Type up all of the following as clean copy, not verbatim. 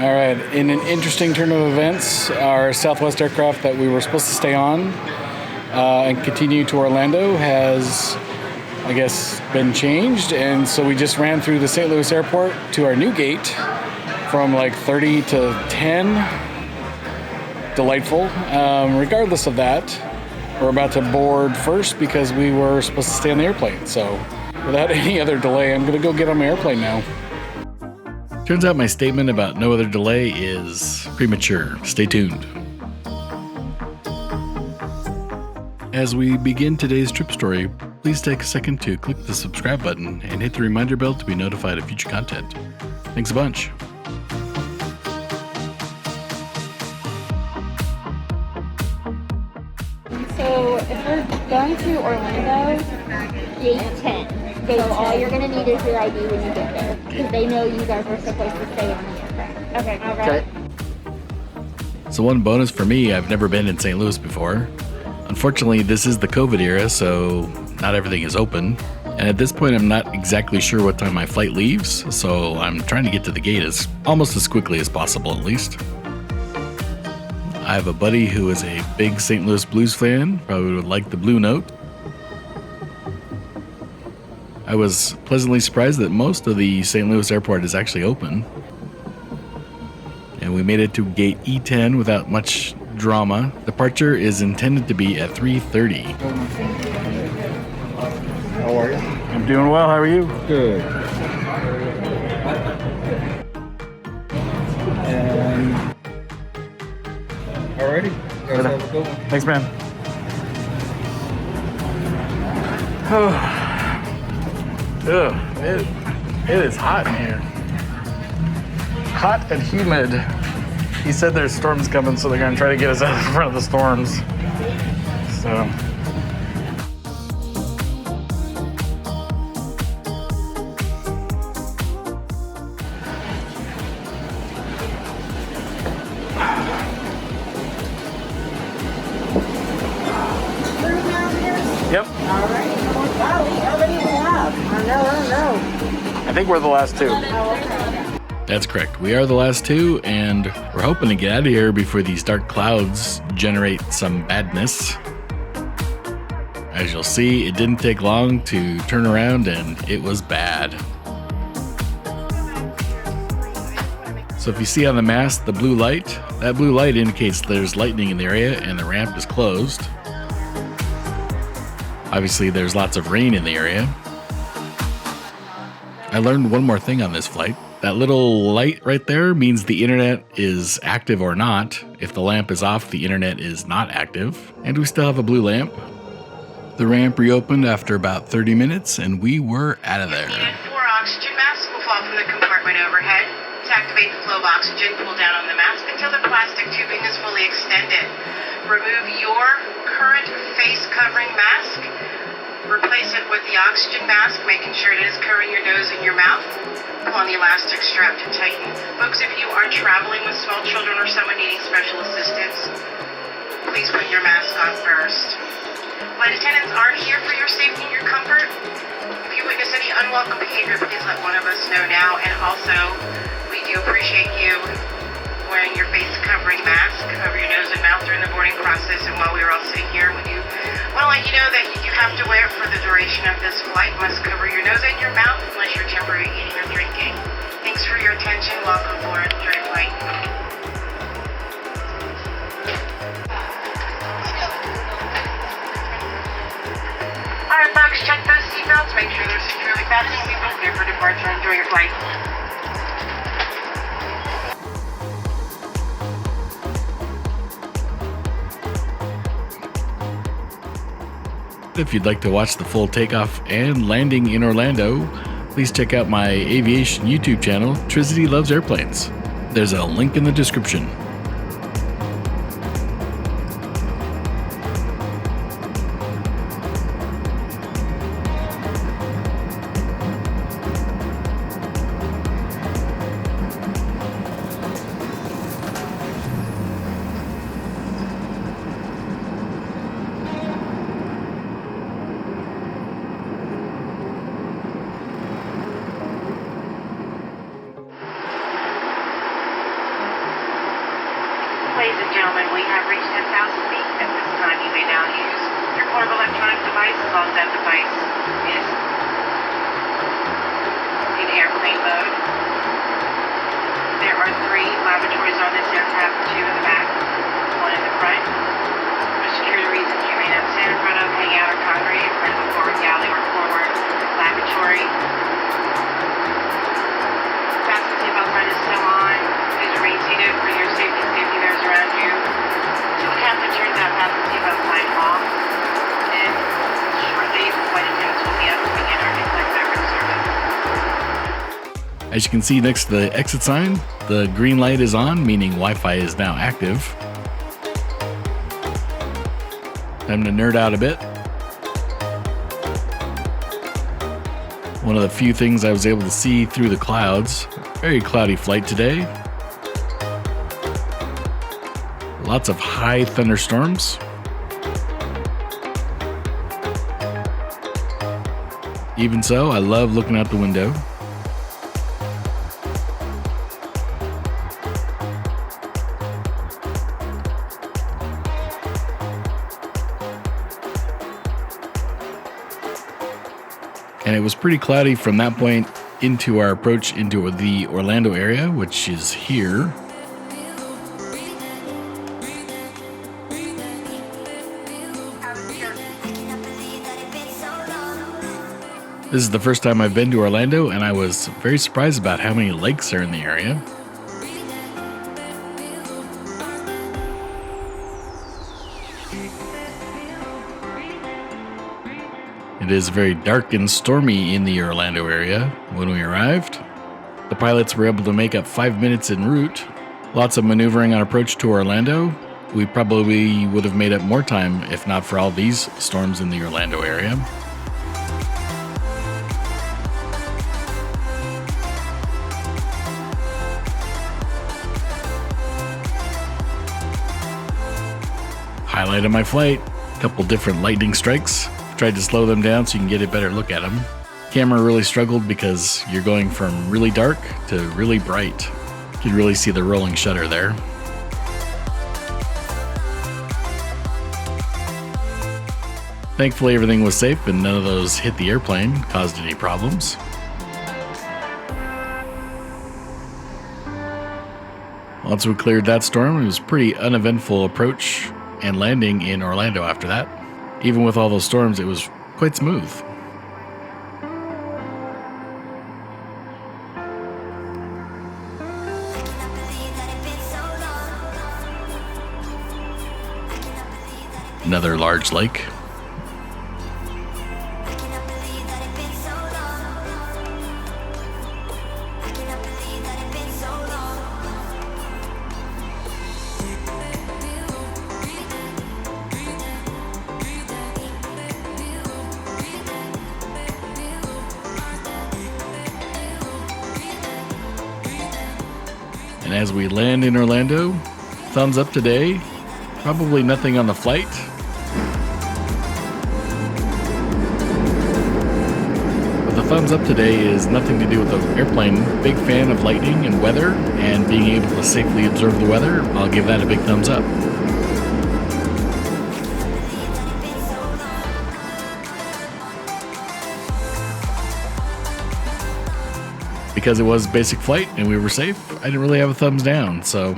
All right. In an interesting turn of events, our Southwest aircraft that we were supposed to stay on and continue to Orlando has, I guess, been changed. And so we just ran through the St. Louis airport to our new gate from like 30 to 10. Delightful. Regardless of that, we're about to board first because we were supposed to stay on the airplane. So without any other delay, I'm going to go get on my airplane now. Turns out my statement about no other delay is premature. Stay tuned. As we begin today's trip story, please take a second to click the subscribe button and hit the reminder bell to be notified of future content. Thanks a bunch. So if we're going to Orlando, gate 10. So all you're going to need is your ID when you get there, because they know you guys are supposed to stay on the aircraft. Okay. All right. Okay. So one bonus for me, I've never been in St. Louis before. Unfortunately, this is the COVID era, so not everything is open. And at this point, I'm not exactly sure what time my flight leaves, so I'm trying to get to the gate almost as quickly as possible, at least. I have a buddy who is a big St. Louis Blues fan, probably would like the Blue Note. I was pleasantly surprised that most of the St. Louis airport is actually open. And we made it to gate E10 without much drama. Departure is intended to be at 3:30. How are you? I'm doing well. How are you? Good. And alrighty. Guys have a good one. Thanks, man. Ugh, it is hot in here. Hot and humid. He said there's storms coming, so they're going to try to get us out in front of the storms. So. Yep. All right. Wow, how many do we have? I know. I think we're the last two. That's correct. We are the last two, and we're hoping to get out of here before these dark clouds generate some badness. As you'll see, it didn't take long to turn around, and it was bad. So if you see on the mast the blue light, that blue light indicates there's lightning in the area and the ramp is closed. Obviously, there's lots of rain in the area. I learned one more thing on this flight. That little light right there means the internet is active or not. If the lamp is off, the internet is not active. And we still have a blue lamp. The ramp reopened after about 30 minutes, and we were out of there. Needed 4 oxygen masks will fall from the compartment overhead. To activate the flow of oxygen, pull down on the mask until the plastic tubing is fully extended. Remove your current face covering mask. Replace it with the oxygen mask, making sure it is covering your nose and your mouth. Pull on the elastic strap to tighten. Folks, if you are traveling with small children or someone needing special assistance, please put your mask on first. Flight attendants are here for your safety and your comfort. If you witness any unwelcome behavior, please let one of us know now. And also, we do appreciate you wearing your face covering mask over your nose and mouth during the boarding process. And while we were all sitting here, we do want to let you know that you have to wear it for the duration of this flight. Must cover your nose and your mouth unless you're temporarily eating or drinking. Thanks for your attention. Welcome aboard. Enjoy your flight. All right, folks, check those seatbelts. Make sure they're securely fastened. We will clear for departure. Enjoy your flight. If you'd like to watch the full takeoff and landing in Orlando, please check out my aviation YouTube channel, Trizity Loves Airplanes. There's a link in the description. Ladies and gentlemen, we have reached 10,000 feet. At this time, you may now use your portable electronic device as long as that device is in airplane mode. There are 3 lavatories on this aircraft, 2 in the back, 1 in the front. For security reasons, you may not stand in front of, hang out, or congregate in front of a forward galley or forward lavatory. Fasten seatbelt sign is still on. Please remain seated for your safety. Safety mirrors around you. Until the captain turns that fasten seatbelt sign off. And shortly, the flight attendants will be up to begin our in-flight beverage service. As you can see next to the exit sign, the green light is on, meaning Wi-Fi is now active. Time to nerd out a bit. One of the few things I was able to see through the clouds. Very cloudy flight today. Lots of high thunderstorms. Even so, I love looking out the window. And it was pretty cloudy from that point into our approach into the Orlando area, which is here. This is the first time I've been to Orlando, and I was very surprised about how many lakes are in the area. It is very dark and stormy in the Orlando area when we arrived. The pilots were able to make up 5 minutes en route. Lots of maneuvering on approach to Orlando. We probably would have made up more time if not for all these storms in the Orlando area. Highlight of my flight, a couple different lightning strikes. Tried to slow them down so you can get a better look at them. Camera really struggled because you're going from really dark to really bright. You can really see the rolling shutter there. Thankfully everything was safe and none of those hit the airplane, caused any problems. Once we cleared that storm, it was a pretty uneventful approach and landing in Orlando after that. Even with all those storms, it was quite smooth. Another large lake. And as we land in Orlando, thumbs up today. Probably nothing on the flight. But the thumbs up today is nothing to do with the airplane. Big fan of lightning and weather and being able to safely observe the weather. I'll give that a big thumbs up. Because it was basic flight and we were safe, I didn't really have a thumbs down, so.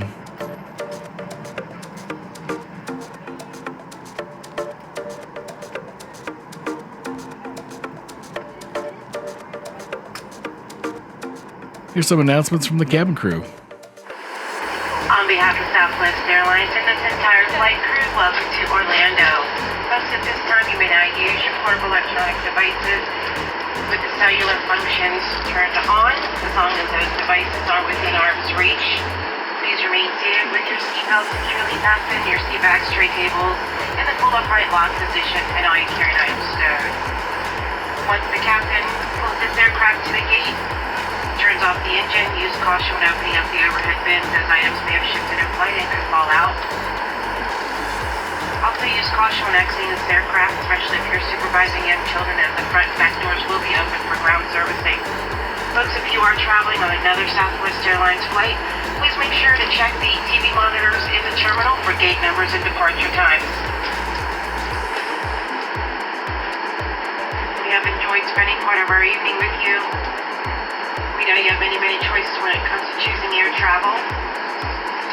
Here's some announcements from the cabin crew. On behalf of Southwest Airlines and this entire flight crew, welcome to Orlando. Folks, at this time you may now use your portable electronic devices with the cellular functions turned on, as long as those devices are within arm's reach. Please remain seated with your seatbelt securely fastened, your seat backs, tray tables in the full upright lock position, and all your carry items stowed. Once the captain pulls this aircraft to the gate, turns off the engine, use caution when opening up the overhead bins as items may have shifted in flight and could fall out. Also use caution when exiting this aircraft, especially if you're supervising young children, as the front and back doors will be open for ground servicing. Folks, if you are traveling on another Southwest Airlines flight, please make sure to check the TV monitors in the terminal for gate numbers and departure times. We have enjoyed spending part of our evening with you. We know you have many, many choices when it comes to choosing air travel.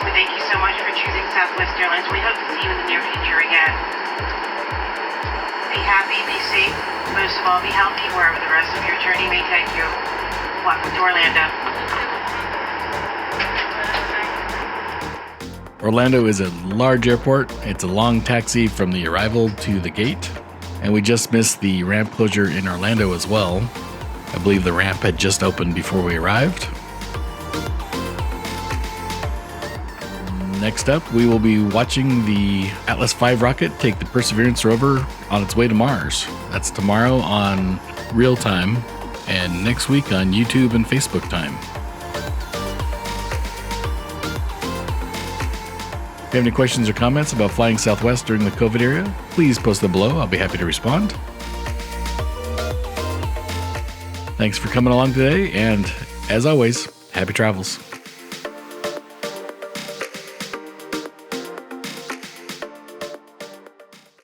We thank you so much for choosing Southwest Airlines. We hope to see you in the near future again. Be happy, be safe, most of all, be healthy wherever the rest of your journey may take you. Welcome to Orlando. Orlando is a large airport. It's a long taxi from the arrival to the gate. And we just missed the ramp closure in Orlando as well. I believe the ramp had just opened before we arrived. Next up, we will be watching the Atlas V rocket take the Perseverance rover on its way to Mars. That's tomorrow on real time and next week on YouTube and Facebook time. If you have any questions or comments about flying Southwest during the COVID era, please post them below. I'll be happy to respond. Thanks for coming along today, and as always, happy travels.